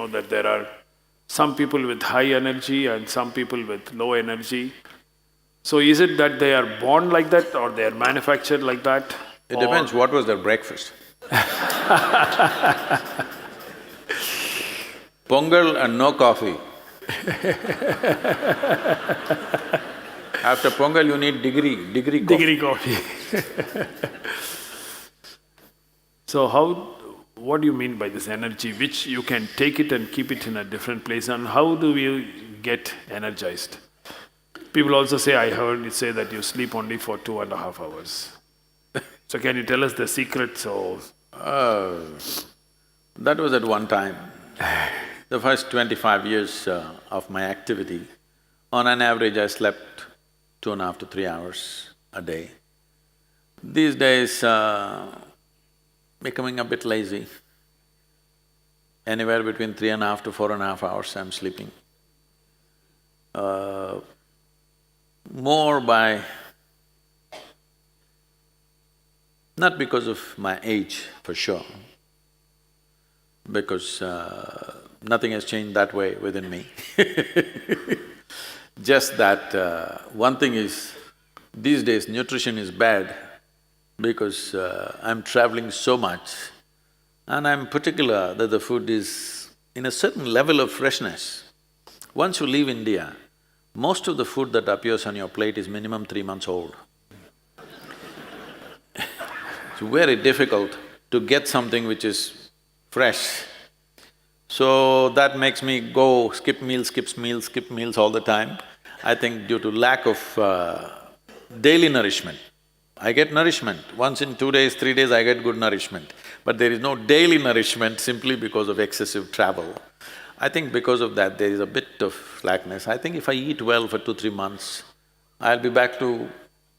that there are some people with high energy and some people with low energy. So is it that they are born like that or they are manufactured like that? It depends what was their breakfast. Pongal and no coffee. After Pongal you need degree coffee. Degree coffee. So what do you mean by this energy, which you can take it and keep it in a different place, and how do you get energized? People also say, I heard you say that you sleep only for 2.5 hours. So can you tell us the secret? That was at one time. The first 25 years of my activity, on an average I slept 2.5 to 3 hours a day. These days, becoming a bit lazy. Anywhere between 3.5 to 4.5 hours I'm sleeping. More by… not because of my age, for sure, because nothing has changed that way within me. Just that one thing is, these days nutrition is bad because I'm traveling so much and I'm particular that the food is in a certain level of freshness. Once you leave India, most of the food that appears on your plate is minimum 3 months old. It's very difficult to get something which is fresh. So that makes me go skip meals all the time. I think due to lack of daily nourishment. I get nourishment, once in 2 days, 3 days I get good nourishment, but there is no daily nourishment simply because of excessive travel. I think because of that there is a bit of slackness. I think if I eat well for 2-3 months, I'll be back to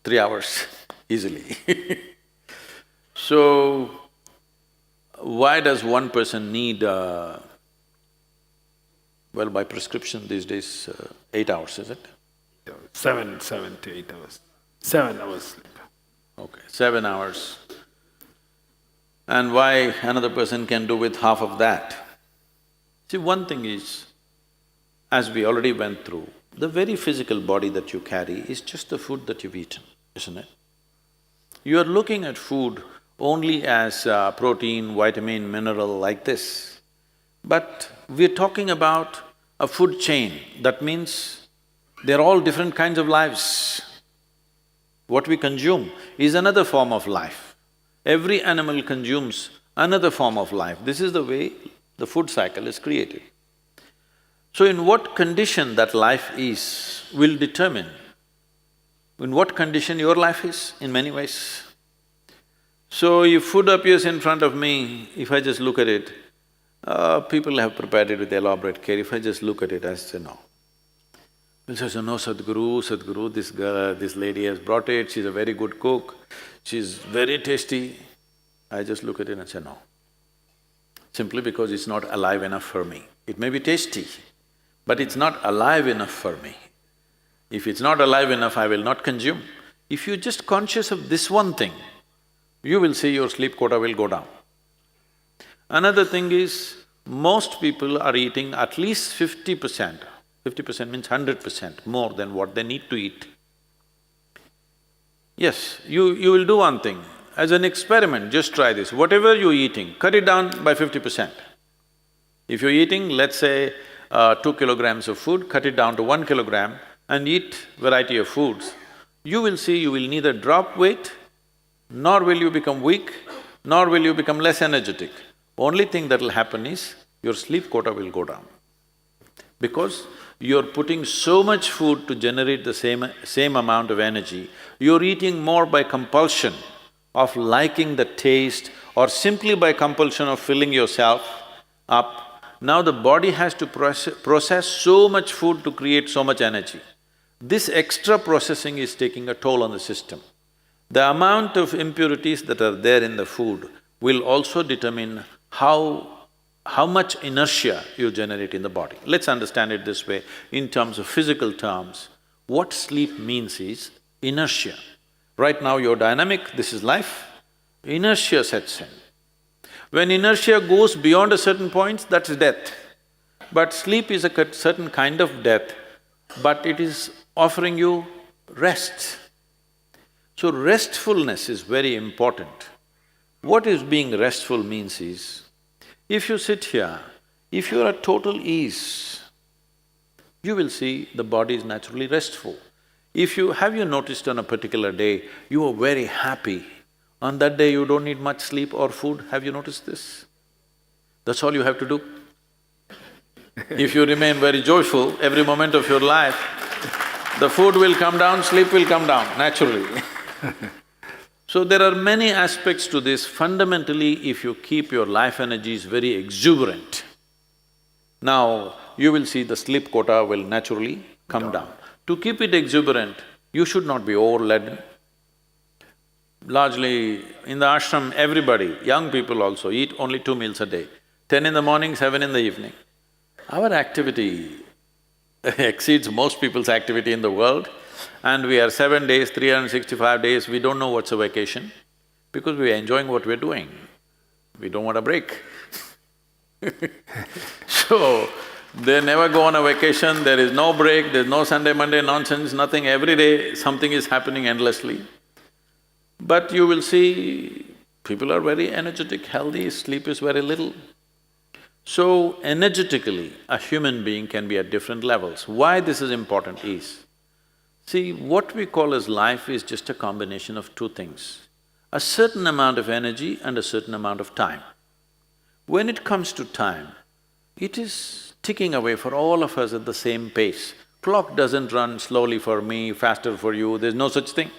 3 hours easily. So, why does one person need… well, by prescription these days, 8 hours, is it? 7 to 8 hours. 7 hours sleep. Okay, 7 hours. And why another person can do with half of that? See, one thing is, as we already went through, the very physical body that you carry is just the food that you've eaten, isn't it? You are looking at food only as protein, vitamin, mineral like this. But we're talking about a food chain, that means they're all different kinds of lives. What we consume is another form of life. Every animal consumes another form of life. This is the way the food cycle is created. So in what condition that life is will determine in what condition your life is, in many ways. So if food appears in front of me, if I just look at it, people have prepared it with elaborate care. If I just look at it, I say no. People say, no, Sadhguru, this lady has brought it, she's a very good cook, she's very tasty. I just look at it and say no. Simply because it's not alive enough for me. It may be tasty, but it's not alive enough for me. If it's not alive enough, I will not consume. If you're just conscious of this one thing, you will see your sleep quota will go down. Another thing is, most people are eating at least 50%. 50% means 100% more than what they need to eat. Yes, you will do one thing, as an experiment, just try this. Whatever you're eating, cut it down by 50%. If you're eating, let's say, 2 kilograms of food, cut it down to 1 kilogram and eat variety of foods, you will see you will neither drop weight, nor will you become weak, nor will you become less energetic. Only thing that'll happen is, your sleep quota will go down. Because you're putting so much food to generate the same amount of energy, you're eating more by compulsion of liking the taste or simply by compulsion of filling yourself up. Now the body has to process so much food to create so much energy. This extra processing is taking a toll on the system. The amount of impurities that are there in the food will also determine how much inertia you generate in the body. Let's understand it this way, in terms of physical terms, what sleep means is inertia. Right now you're dynamic, this is life, inertia sets in. When inertia goes beyond a certain point, that's death. But sleep is a certain kind of death, but it is offering you rest. So restfulness is very important. What is being restful means is, if you sit here, if you are at total ease, you will see the body is naturally restful. Have you noticed on a particular day, you are very happy, on that day you don't need much sleep or food, have you noticed this? That's all you have to do. If you remain very joyful every moment of your life, the food will come down, sleep will come down naturally. So there are many aspects to this. Fundamentally, if you keep your life energies very exuberant, now you will see the sleep quota will naturally come down. To keep it exuberant, you should not be overladen. Largely, in the ashram, everybody, young people also, eat only 2 meals a day, 10 in the morning, 7 in the evening. Our activity exceeds most people's activity in the world, and we are 7 days, 365 days, we don't know what's a vacation, because we are enjoying what we're doing. We don't want a break. So, they never go on a vacation, there is no break, there's no Sunday, Monday nonsense, nothing, every day something is happening endlessly. But you will see, people are very energetic, healthy, sleep is very little. So, energetically, a human being can be at different levels. Why this is important is, see, what we call as life is just a combination of two things, a certain amount of energy and a certain amount of time. When it comes to time, it is ticking away for all of us at the same pace. Clock doesn't run slowly for me, faster for you, there's no such thing.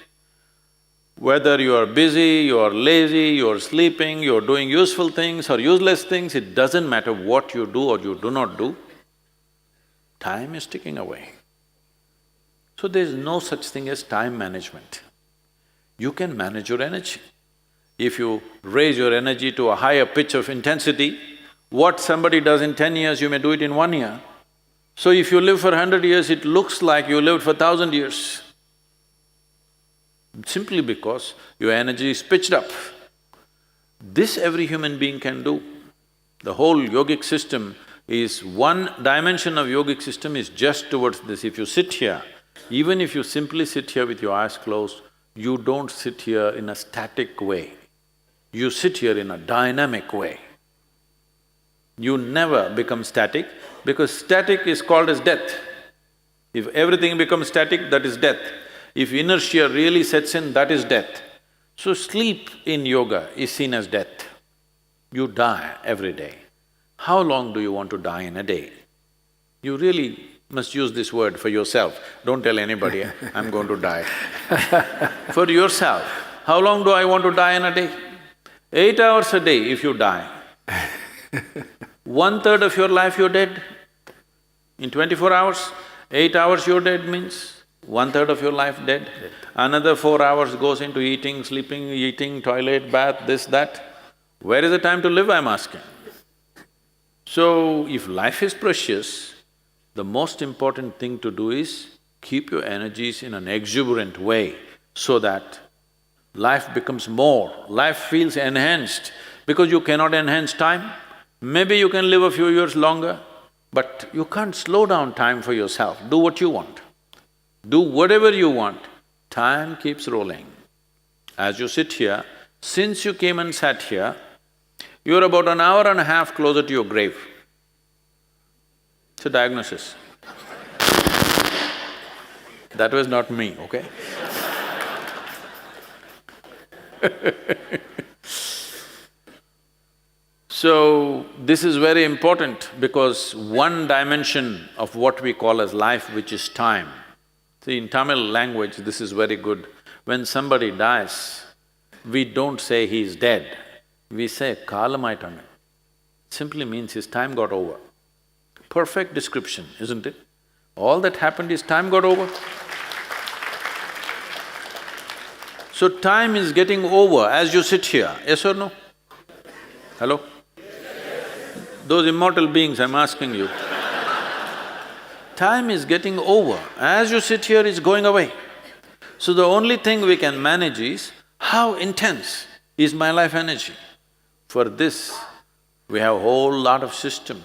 Whether you are busy, you are lazy, you are sleeping, you are doing useful things or useless things, it doesn't matter what you do or you do not do, time is ticking away. So there's no such thing as time management. You can manage your energy. If you raise your energy to a higher pitch of intensity, what somebody does in 10 years, you may do it in 1 year. So if you live for 100 years, it looks like you lived for 1,000 years. Simply because your energy is pitched up. This every human being can do. The whole yogic system is… one dimension of yogic system is just towards this. If you sit here, even if you simply sit here with your eyes closed, you don't sit here in a static way. You sit here in a dynamic way. You never become static, because static is called as death. If everything becomes static, that is death. If inertia really sets in, that is death. So sleep in yoga is seen as death. You die every day. How long do you want to die in a day? You really must use this word for yourself. Don't tell anybody, I'm going to die. For yourself, how long do I want to die in a day? 8 hours a day if you die. 1/3 of your life you're dead. In 24 hours, 8 hours you're dead means 1/3 of your life dead. Another 4 hours goes into eating, sleeping, eating, toilet, bath, this, that. Where is the time to live, I'm asking? So, if life is precious, the most important thing to do is keep your energies in an exuberant way so that life becomes more, life feels enhanced. Because you cannot enhance time, maybe you can live a few years longer, but you can't slow down time for yourself. Do what you want. Do whatever you want, time keeps rolling. As you sit here, since you came and sat here, you're about an hour and a half closer to your grave. It's a diagnosis. That was not me, okay? So, this is very important because one dimension of what we call as life, which is time. See, in Tamil language, this is very good. When somebody dies, we don't say he is dead, we say kalamaitanu. Simply means his time got over. Perfect description, isn't it? All that happened is time got over. So time is getting over as you sit here, yes or no? Hello? Those immortal beings, I'm asking you. Time is getting over. As you sit here, it's going away. So the only thing we can manage is, how intense is my life energy? For this, we have a whole lot of systems.